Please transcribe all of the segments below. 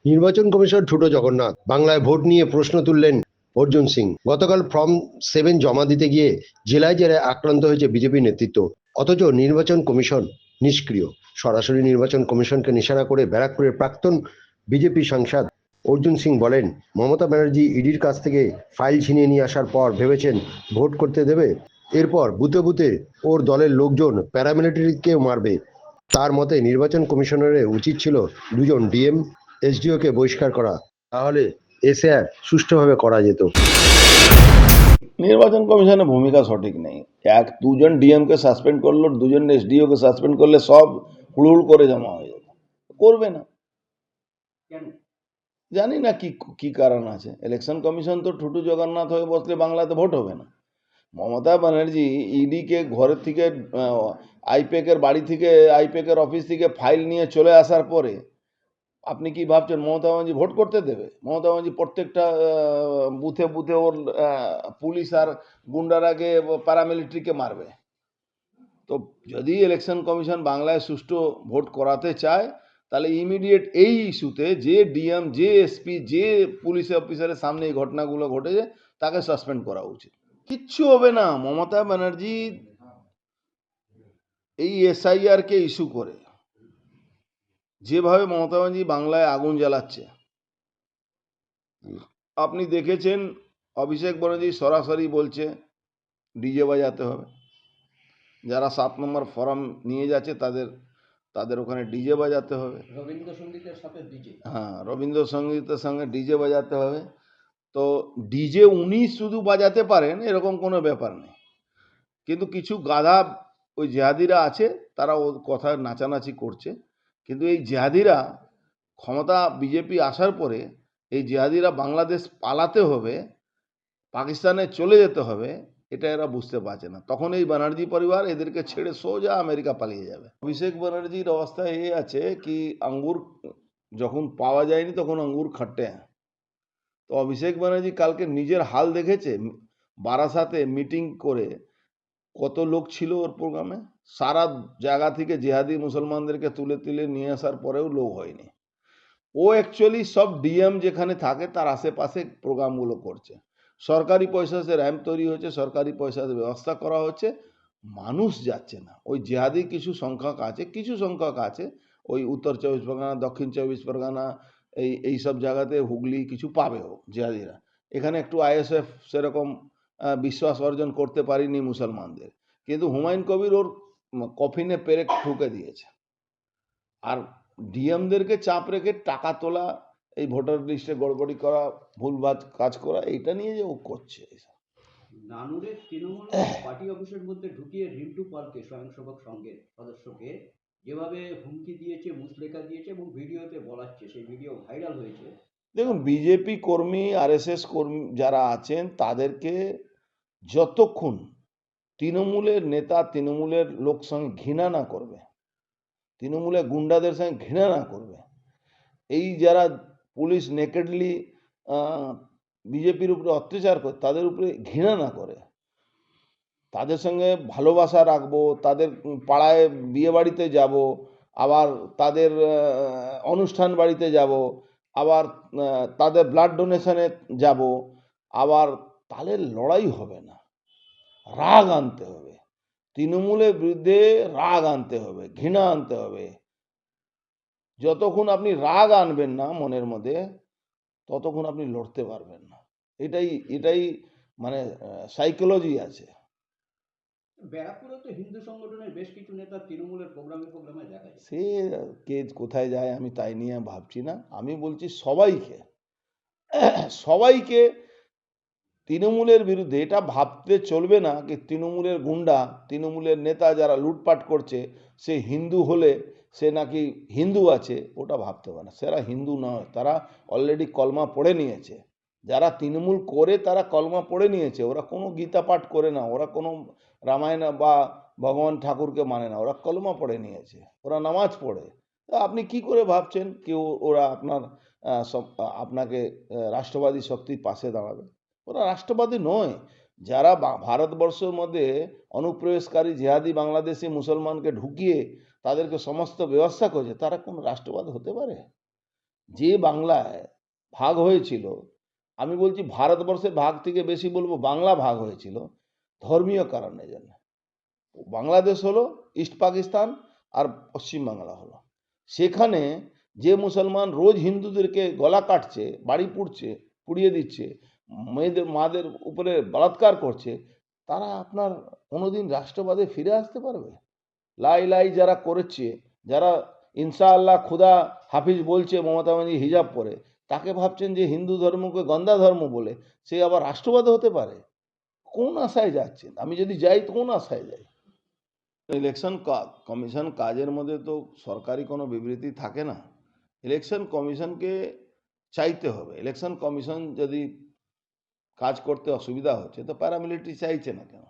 নির্বাচন কমিশন ঠুটো জগন্নাথ, বাংলায় ভোট নিয়ে প্রশ্ন তুললেন অর্জুন সিং। গতকাল ফর্ম 7 জমা দিতে গিয়ে জেলায় জেলায় আক্রান্ত হয়েছে বিজেপি নেতৃত্ব, অথচ নির্বাচন কমিশন নিষ্ক্রিয়। সরাসরি নির্বাচন কমিশনকে নিশানা করে ব্যারাকপুরের প্রাক্তন বিজেপি সাংসদ অর্জুন সিং বলেন, মমতা ব্যানার্জি ইডির কাছ থেকে ফাইল ছিনিয়ে নিয়ে আসার পর ভেবেছেন ভোট করতে দেবে, এরপর বুথে বুথে ওর দলের লোকজন প্যারামিলিটারিকেও মারবে। তার মতে নির্বাচন কমিশনারের উচিত ছিল 2জন ডিএম এসডিওকে বহিষ্কার করা, তাহলে এসআর সুষ্ঠুভাবে করা যেত। নির্বাচন কমিশনের ভূমিকা সঠিক নেই। দুজন ডিএমকে সাসপেন্ড করলো, 2জন এসডিওকে সাসপেন্ড করলে সব হুড়হুড় করে জমা হয়ে যাবে। করবে না, জানি না কি কি কারণ আছে। ইলেকশন কমিশন তো ঠুটু জগন্নাথ হয়ে বসলে বাংলাতে ভোট হবে না। মমতা ব্যানার্জি ইডিকে ঘরের থেকে আইপ্যাকের বাড়ি থেকে আইপ্যাকের অফিস থেকে ফাইল নিয়ে চলে আসার পরে আপনি কি ভাবছেন মমতা ব্যানার্জি ভোট করতে দেবে? মমতা ব্যানার্জি প্রত্যেকটা বুথে বুথে ওর পুলিশ আর গুন্ডারাকে প্যারামিলিটারিকে মারবে। তো যদি ইলেকশন কমিশন বাংলায় সুষ্ঠু ভোট করাতে চায়, তাহলে ইমিডিয়েট এই ইস্যুতে যে ডিএম, যে এসপি, যে পুলিশ অফিসারের সামনে এই ঘটনাগুলো ঘটেছে তাকে সাসপেন্ড করা উচিত। কিচ্ছু হবে না। মমতা ব্যানার্জি এই এসআইআরকে ইস্যু করে যেভাবে মমতা ব্যানার্জি বাংলায় আগুন জ্বালাচ্ছে, আপনি দেখেছেন অভিষেক ব্যানার্জি সরাসরি বলছে ডিজে বাজাতে হবে। যারা 7 নম্বর ফর্ম নিয়ে যাচ্ছে তাদের ওখানে ডিজে বাজাতে হবে, রবীন্দ্রসঙ্গীতের সাথে ডিজে। হ্যাঁ, রবীন্দ্রসঙ্গীতের সঙ্গে ডিজে বাজাতে হবে। তো ডিজে উনি শুধু বাজাতে পারেন এরকম কোনো ব্যাপার নেই, কিন্তু কিছু গাধা ওই জেহাদিরা আছে, তারা ওর কথা নাচানাচি করছে। কিন্তু এই জেহাদিরা ক্ষমতা বিজেপি আসার পরে এই জেহাদিরা বাংলাদেশ পালাতে হবে, পাকিস্তানে চলে যেতে হবে, এটা এরা বুঝতে পারছে না। তখন এই ব্যানার্জি পরিবার এদেরকে ছেড়ে সোজা আমেরিকা পালিয়ে যাবে। অভিষেক ব্যানার্জির অবস্থা এই আছে কি, আঙ্গুর যখন পাওয়া যায়নি তখন আঙ্গুর খাটে। তো অভিষেক ব্যানার্জি কালকে নিজের হাল দেখেছে, বারাসাতে মিটিং করে কত লোক ছিল ওর প্রোগ্রামে। সারা জায়গা থেকে জেহাদি মুসলমানদেরকে তুলে তুলে নিয়ে আসার পরেও লোক হয়নি। ও অ্যাকচুয়ালি সব ডিএম যেখানে থাকে তার আশেপাশে প্রোগ্রামগুলো করছে। সরকারি পয়সা সে র্যাম্প তৈরি হচ্ছে, সরকারি পয়সাতে ব্যবস্থা করা হচ্ছে, মানুষ যাচ্ছে না। ওই জেহাদি কিছু সংখ্যক আছে ওই উত্তর 24 পরগনা, দক্ষিণ 24 পরগনা, এইসব জায়গাতে হুগলি কিছু পাবেও জেহাদিরা। এখানে একটু আইএসএফ সেরকম বিশ্বাস অর্জন করতে পারিনি মুসলমানদের, কিন্তু হুমায়ুন কবির ওর কফিনে পেরেক ঠুকে দিয়েছে। আর ডিএমদেরকে চাপ রেখে টাকা তোলা, এই ভোটার লিস্টে গড়বড়ি করা, ভুলভাল কাজ করা, এইটা নিয়ে যে ও করছে। নানুরের তৃণমূল পার্টি অফিসের মধ্যে ঢুকিয়ে রিন্টু পালকে, স্বয়ংসেবক সংঘের সদস্যকে যেভাবে হুমকি দিয়েছে, মুচলেখা দিয়েছে এবং ভিডিওতে বলাচ্ছে, সেই ভিডিও ভাইরাল হয়েছে। দেখুন, বিজেপি কর্মী, আরএসএস কর্মী যারা আছেন তাদেরকে যতক্ষণ তৃণমূলের নেতা তৃণমূলের লোক সঙ্গে ঘৃণা না করবে, তৃণমূলের গুন্ডাদের সঙ্গে ঘৃণা না করবে, এই যারা পুলিশ নেকেডলি বিজেপির উপরে অত্যাচার করে তাদের উপরে ঘৃণা না করে, তাদের সঙ্গে ভালোবাসা রাখবো, তাদের পাড়ায় বিয়ে বাড়িতে যাব, আবার তাদের অনুষ্ঠান বাড়িতে যাব, আবার তাদের ব্লাড ডোনেশনে যাব, আবার তাহলে লড়াই হবে না, রাগ আনতে হবে। তৃণমূলের বিরুদ্ধে রাগ আনতে হবে, ঘৃণা আনতে হবে। যতক্ষণ আপনি রাগ আনবেন না মনের মধ্যে, ততক্ষণ আপনি লড়তে পারবেন না। এটাই মানে সাইকোলজি আছে। ব্যারাকপুরে তো হিন্দু সংগঠনের বেশ কিছু নেতা তৃণমূলের প্রোগ্রামে দেখা যায়। সে কে কোথায় যায় আমি তাই নিয়ে ভাবছি না। আমি বলছি সবাইকে তৃণমূলের বিরুদ্ধে। এটা ভাবতে চলবে না কি তৃণমূলের গুন্ডা, তৃণমূলের নেতা যারা লুটপাট করছে সে হিন্দু হলে সে নাকি হিন্দু আছে, ওটা ভাবতে পারে না। সেরা হিন্দু নয়, তারা অলরেডি কলমা পড়ে নিয়েছে। যারা তৃণমূল করে তারা কলমা পড়ে নিয়েছে। ওরা কোনো গীতা পাঠ করে না, ওরা কোনো রামায়ণ বা ভগবান ঠাকুরকে মানে না, ওরা কলমা পড়ে নিয়েছে, ওরা নামাজ পড়ে। আপনি কি করে ভাবছেন কি ওরা আপনাকে রাষ্ট্রবাদী শক্তির পাশে দাঁড়াবে? ওরা রাষ্ট্রবাদী নয়। যারা ভারতবর্ষের মধ্যে অনুপ্রবেশকারী জেহাদি বাংলাদেশি মুসলমানকে ঢুকিয়ে তাদেরকে সমস্ত ব্যবস্থা করেছে, তারা কোন রাষ্ট্রবাদ হতে পারে? যে বাংলায় ভাগ হয়েছিল, আমি বলছি ভারতবর্ষের ভাগ থেকে বেশি বলবো বাংলা ভাগ হয়েছিল ধর্মীয় কারণের জন্য। বাংলাদেশ হলো ইস্ট পাকিস্তান আর পশ্চিম বাংলা হলো। সেখানে যে মুসলমান রোজ হিন্দুদেরকে গলা কাটছে, বাড়ি পুড়িয়ে দিচ্ছে, মাদের উপরে বলাৎকার করছে, তারা আপনার কোনোদিন রাষ্ট্রবাদে ফিরে আসতে পারবে? লাই লাই যারা করেছে, যারা ইনশাআল্লাহ খুদা হাফিজ বলছে মমতা ব্যানার্জি হিজাব পরে, তাকে ভাবছেন যে হিন্দু ধর্মকে গন্দা ধর্ম বলে সে আবার রাষ্ট্রবাদ হতে পারে? কোন আশায় যাচ্ছেন? আমি যদি যাই তো কোন আশায় যাই? ইলেকশন কমিশন কাজের মধ্যে তো সরকারি কোনো বিবৃতি থাকে না। ইলেকশন কমিশনকে চাইতে হবে। ইলেকশন কমিশন যদি কাজ করতে অসুবিধা হচ্ছে তো প্যারামিলিটারি চাইছে না কেন?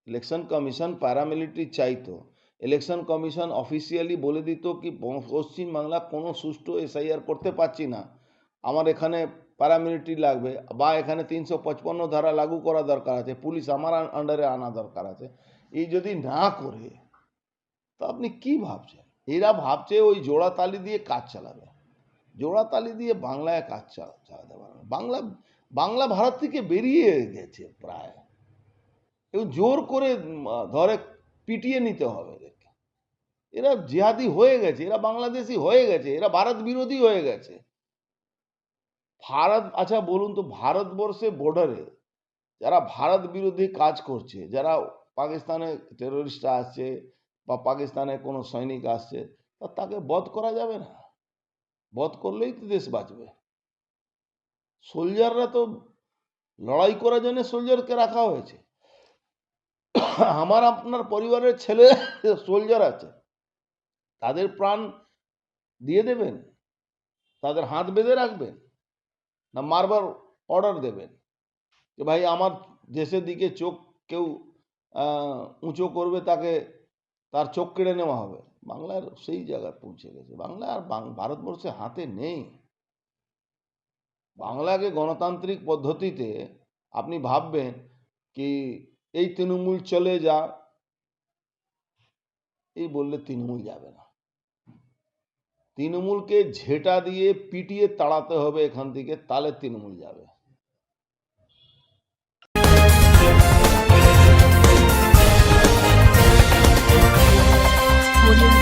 ইলেকশন কমিশন প্যারামিলিটারি চাইতো। ইলেকশন কমিশন অফিসিয়ালি বলে দিত কি পশ্চিম বাংলা কোনো সুষ্ঠু এসআইআর করতে পারছি না, আমার এখানে প্যারামিলিটারি লাগবে, বা এখানে 355 ধারা লাগু করা দরকার আছে, পুলিশ আমার আন্ডারে আনা দরকার আছে। এই যদি না করে তো আপনি কি ভাবছেন? এরা ভাবছে ওই জোড়াতালি দিয়ে কাজ চালাবে। জোড়াতালি দিয়ে বাংলায় কাজ চালাতে পারবে? বাংলা ভারত থেকে বেরিয়ে গেছে প্রায়, এবং জোর করে ধরে পিটিয়ে নিতে হবে এদেরকে। এরা জিহাদি হয়ে গেছে, এরা বাংলাদেশি হয়ে গেছে, এরা ভারত বিরোধী হয়ে গেছে। আচ্ছা বলুন তো, ভারতবর্ষে বর্ডারে যারা ভারত বিরোধী কাজ করছে, যারা পাকিস্তানে টেরোরিস্টরা আসছে বা পাকিস্তানে কোনো সৈনিক আসছে, তাকে বধ করা যাবে না? বধ করলেই তো দেশ বাঁচবে। সোলজাররা তো লড়াই করার জন্য সোলজারকে রাখা হয়েছে। আমার আপনার পরিবারের ছেলে সোলজার আছে, তাদের প্রাণ দিয়ে দেবেন? তাদের হাত বেঁধে রাখবেন, না মারবার অর্ডার দেবেন যে ভাই আমার দেশের দিকে চোখ কেউ উঁচু করবে তাকে তার চোখ কেড়ে নেওয়া হবে? বাংলার সেই জায়গায় পৌঁছে গেছে। বাংলা আর ভারতবর্ষে হাতে নেই। বাংলাকে গণতান্ত্রিক পদ্ধতিতে আপনি ভাববেন কি এই তৃণমূল চলে যা, এই বললে তৃণমূল যাবে না। তৃণমূলকে ঝেঁটা দিয়ে পিটিয়ে তাড়াতে হবে এখান থেকে, তাহলে তৃণমূল যাবে। Audio